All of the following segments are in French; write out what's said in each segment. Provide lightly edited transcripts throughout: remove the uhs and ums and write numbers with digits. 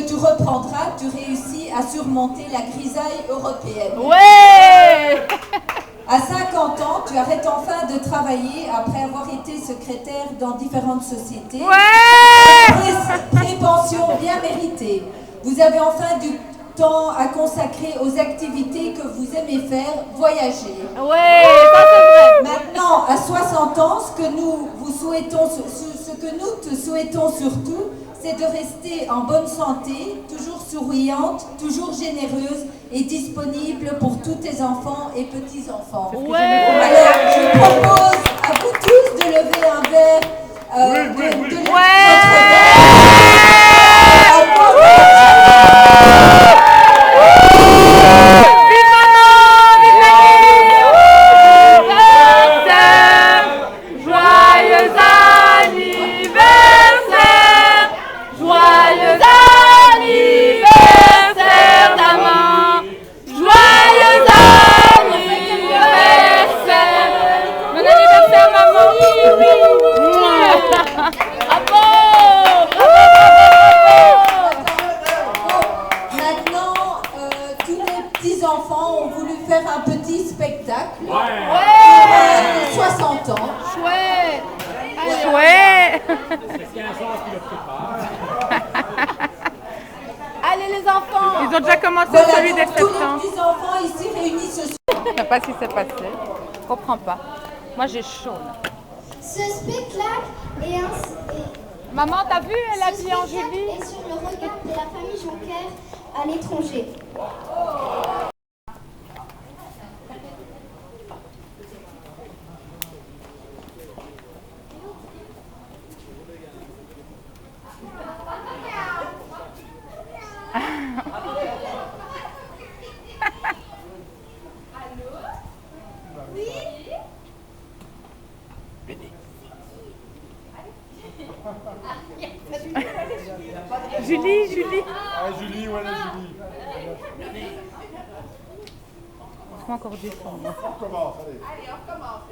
tu reprendras, tu réussis à surmonter la grisaille européenne. Ouais. À 50 ans, tu arrêtes enfin de travailler après avoir été secrétaire dans différentes sociétés. Ouais. Pré-pension bien méritée. Vous avez enfin du temps à consacrer aux activités que vous aimez faire, voyager. Ouais, ça c'est vrai. Maintenant, à 60 ans, ce que nous te souhaitons surtout, c'est de rester en bonne santé, toujours souriante, toujours généreuse et disponible pour tous tes enfants et petits-enfants. Ouais. Alors, je propose à vous tous de lever un verre, de lever votre verre. Enfants ont voulu faire un petit spectacle. Ouais. 60 ans. Chouette. Chouette. Allez les enfants. Ils ont déjà commencé Voilà, celui des donc, tous septembre. les petits enfants ici réunis ce soir. Je ne sais pas ce qui s'est passé. Je comprends pas. Moi j'ai chaud là. Ce spectacle est un... Maman, t'as vu, elle a dit en Julie. Et sur le regard de la famille Jonker à l'étranger. Julie, Julie. Ah, Julie, voilà Julie. On encore du son. On recommence, allez. Allez, on recommence.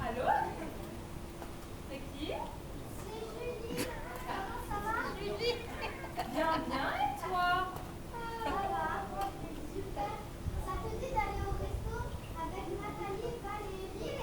Allô? C'est qui? C'est Julie. Comment ça va, Julie? Bien, bien, et toi? Ça va, super. Ça te dit d'aller au resto avec Nathalie, Valérie?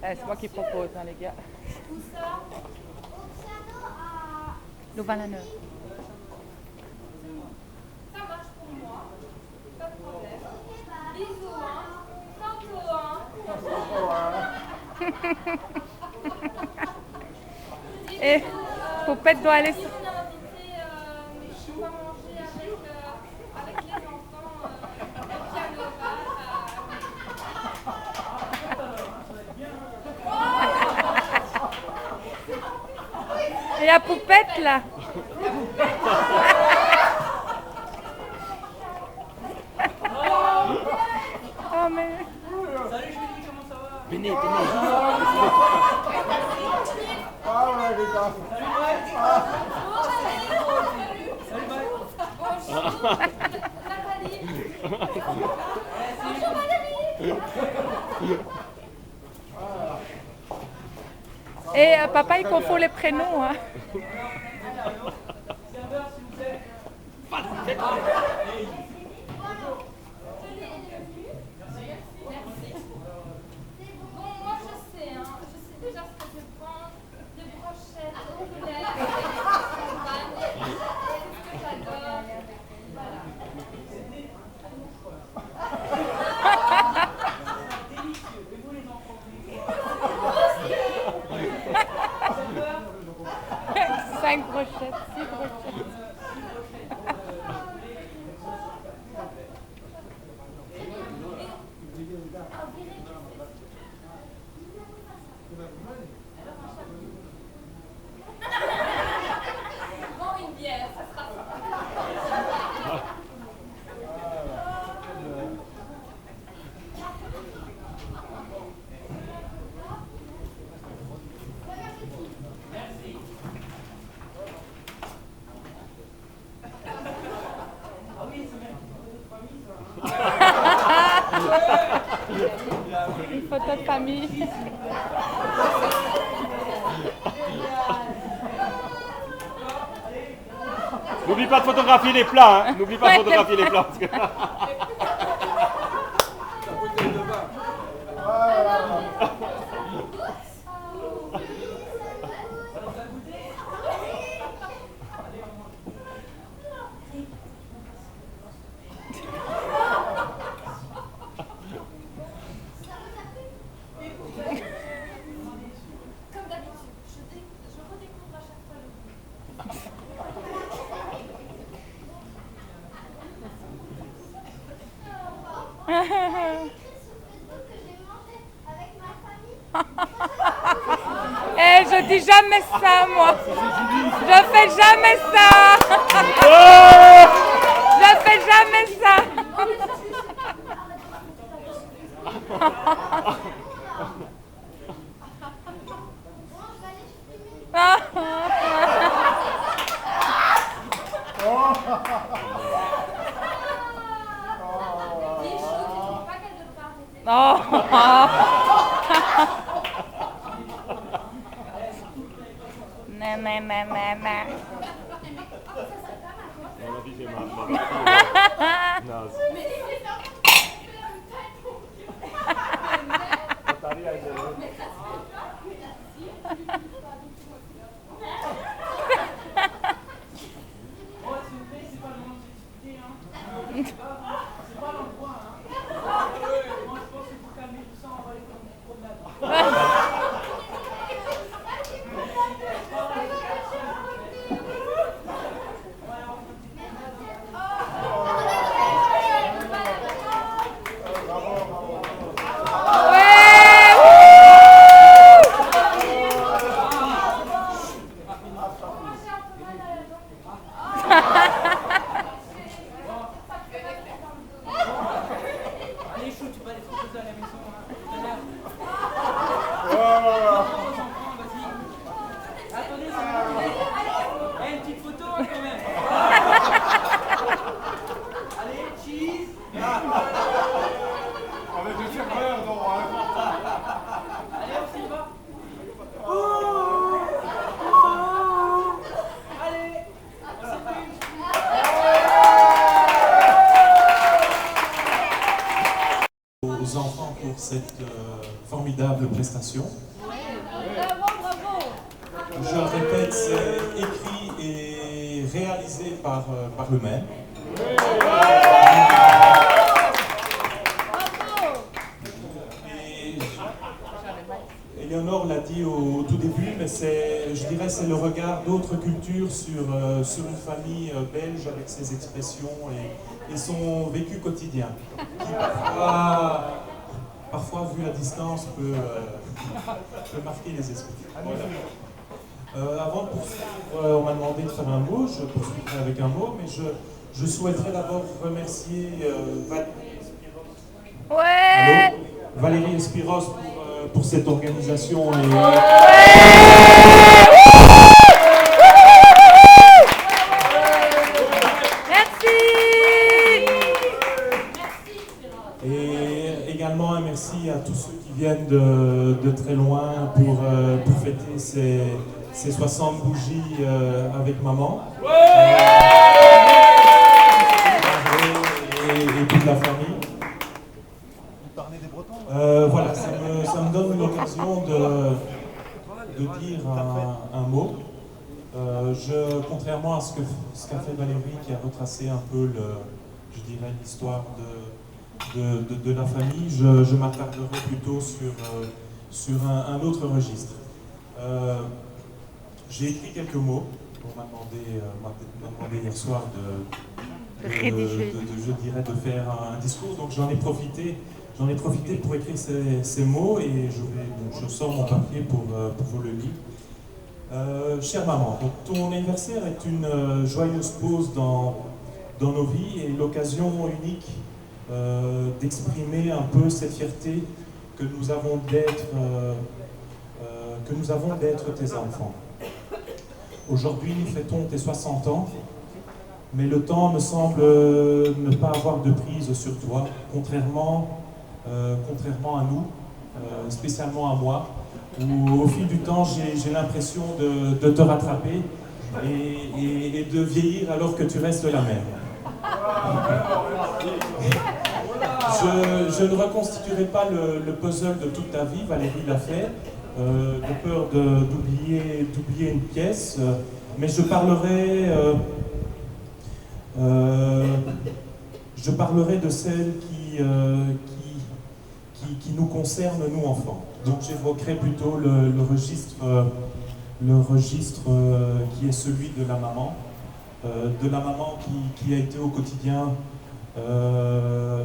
C'est moi qui propose, hein, les gars. Où ça? Au piano à... Louvain-la-Neuve. Ça marche pour moi. Pas de problème. Ok, bah... Bisous, hein. Tantôt, hein. Et Poupette doit aller. On a invité, on va manger avec les enfants au piano bar. Et la Poupette là. Oh mais. Salut Julie, comment ça va? Venez, venez. Ah ouais, Rita. Salut Mike. Bonjour, Nathalie. Bonjour Valérie. Et papa il confond les prénoms. Hein. Serveur, s'il vous plaît. Bon, moi je sais déjà ce que je prends, des brochettes au poulet, champagne, c'est ce que j'adore. Voilà. Délicieux. Et vous les enfants? 5 brochettes, 6 brochettes. Bon, une bière, ça sera ça. Une photo de famille. N'oublie pas de photographier les plats, hein. N'oublie pas de photographier les plats. Parce que... Comme d'habitude, je redécouvre à chaque fois le goût. J'ai écrit sur Facebook que j'ai mangé avec ma famille. Eh, je dis jamais ça, moi. Je fais jamais ça. Je fais jamais ça. Bon, je vais aller fumer. Dis chaud, tu trouves pas qu'elle devrait arrêter. Oh. Non, non, non, non, non. On a dit j'ai ma naze. Mais il faut faire une tête pour T'arrives à Mais ça se fait pas. Oh, s'il vous plaît, c'est pas le moment de se discuter, hein. C'est pas l'endroit, hein. Moi, je pense que pour calmer tout ça, on va aller faire une petite promenade. Allez, chou, tu peux aller te reposer à la maison, hein. Tout à l'heure. Aux enfants, vas-y. Attendez, c'est bon. Eh, une petite photo, hein, quand même. Allez, cheese. avec le serveur, non, hein. Allez, on s'y va. Allez, on s'y fait une. Aux enfants pour cette formidable prestation. Je le répète, c'est écrit et réalisé par eux-mêmes. Et Éléonore l'a dit au tout début, mais je dirais c'est le regard d'autres cultures sur une famille belge avec ses expressions et son vécu quotidien, qui parfois vu à distance, peut marquer les esprits. Voilà. Avant de poursuivre, on m'a demandé de faire un mot, je poursuivrai avec un mot, mais je souhaiterais d'abord remercier Ouais. Valérie Espiros pour cette organisation. Et également un merci à tous ceux qui viennent de très loin pour fêter ces 60 bougies avec maman. Et toute la famille. Voilà, ça me donne l'occasion de dire un mot. Contrairement à ce qu'a fait Valérie, qui a retracé un peu je dirais l'histoire de la famille, je m'attarderai plutôt sur un autre registre. J'ai écrit quelques mots. On m'a demandé hier soir de faire un discours, donc j'en ai profité pour écrire ces mots et je sors mon papier pour vous le lire. Chère maman, donc ton anniversaire est une joyeuse pause dans nos vies et l'occasion unique d'exprimer un peu cette fierté que nous avons d'être tes enfants. Aujourd'hui, nous fêtons tes 60 ans, mais le temps me semble ne pas avoir de prise sur toi, contrairement à nous, spécialement à moi, où au fil du temps, j'ai l'impression de te rattraper et de vieillir alors que tu restes la même. Je ne reconstituerai pas le puzzle de toute ta vie, Valérie l'a fait, de peur d'oublier une pièce, mais je parlerai de celle qui nous concerne, nous enfants. Donc j'évoquerai plutôt le registre qui est celui de la maman qui a été au quotidien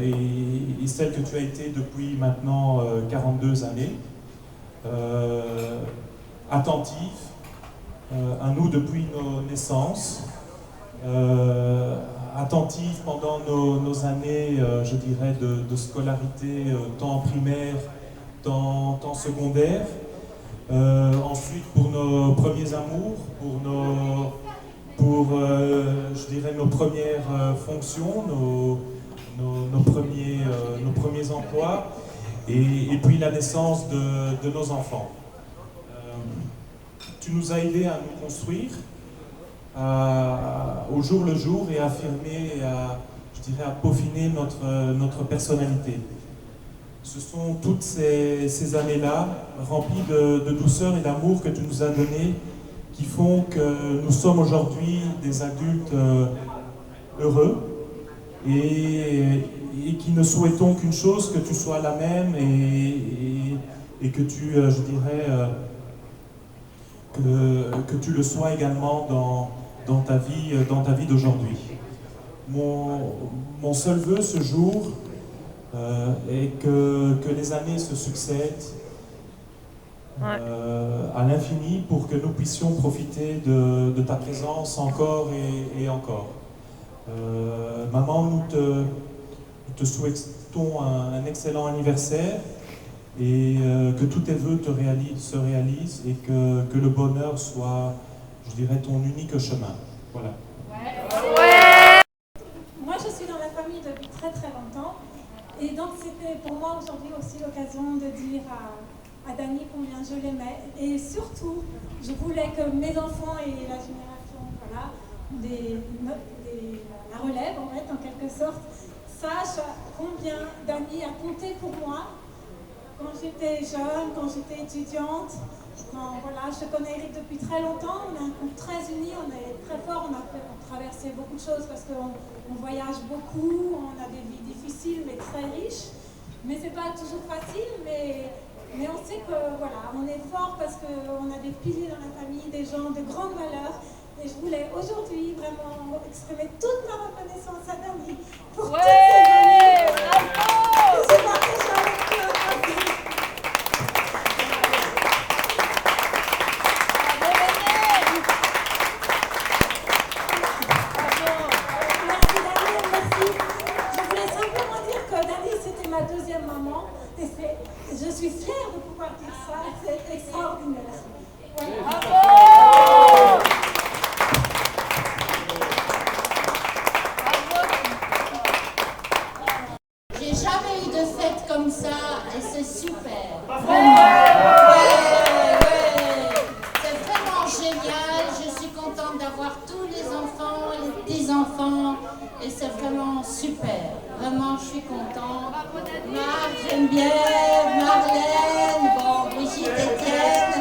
et celle que tu as été depuis maintenant 42 années, attentive à nous depuis nos naissances, attentive pendant nos années, je dirais, de scolarité, tant primaire, tant secondaire, ensuite pour nos premiers amours, pour je dirais, nos premières fonctions, nos premiers emplois, et puis la naissance de nos enfants. Tu nous as aidés à nous construire au jour le jour et à affirmer, je dirais, à peaufiner notre personnalité. Ce sont toutes ces années-là, remplies de douceur et d'amour que tu nous as données, qui font que nous sommes aujourd'hui des adultes heureux et qui ne souhaitons qu'une chose, que tu sois la même et que tu, je dirais, que tu le sois également dans ta vie d'aujourd'hui. Mon seul vœu ce jour est que les années se succèdent à l'infini pour que nous puissions profiter de ta présence encore et encore. Maman, nous te souhaitons un excellent anniversaire et que tous tes vœux se réalisent et que le bonheur soit, je dirais, ton unique chemin. Voilà. Moi, je suis dans la famille depuis très très longtemps et donc c'était pour moi aujourd'hui aussi l'occasion de dire à Dany combien je l'aimais et surtout, je voulais que mes enfants et la génération, voilà, la relève en fait, en quelque sorte, sachent combien Dany a compté pour moi quand j'étais jeune, quand j'étais étudiante. Voilà, je connais Eric depuis très longtemps, on est un couple très uni, on est très fort, on a traversé beaucoup de choses parce qu'on voyage beaucoup, on a des vies difficiles mais très riches. Mais c'est pas toujours facile, mais on sait que voilà, on est fort parce qu'on a des piliers dans la famille, des gens de grande valeur. Et je voulais aujourd'hui vraiment exprimer toute ma reconnaissance à Dany pour toutes ces années. Bravo! Je partage avec eux. Merci Dany, merci. Je voulais simplement dire que Dany c'était ma deuxième maman et je suis fière de pouvoir dire ça, c'est extraordinaire. Ouais. Bravo! Comme ça, et c'est super. C'est vraiment génial. Je suis contente d'avoir tous les enfants, les petits-enfants, et c'est vraiment super. Vraiment, je suis contente. Marc, j'aime bien, Marlène, bon, Brigitte, Étienne.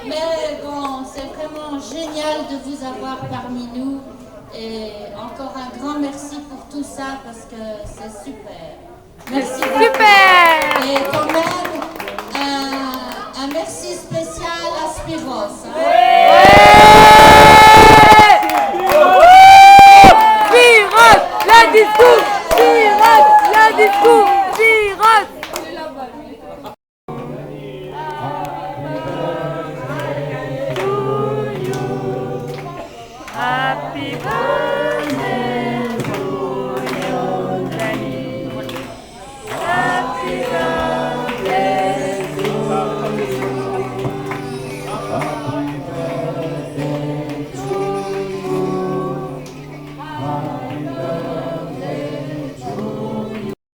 Mais bon, c'est vraiment génial de vous avoir parmi nous. Et encore un grand merci pour tout ça parce que c'est super. Merci. Super. Et quand même, un merci spécial à Spiros.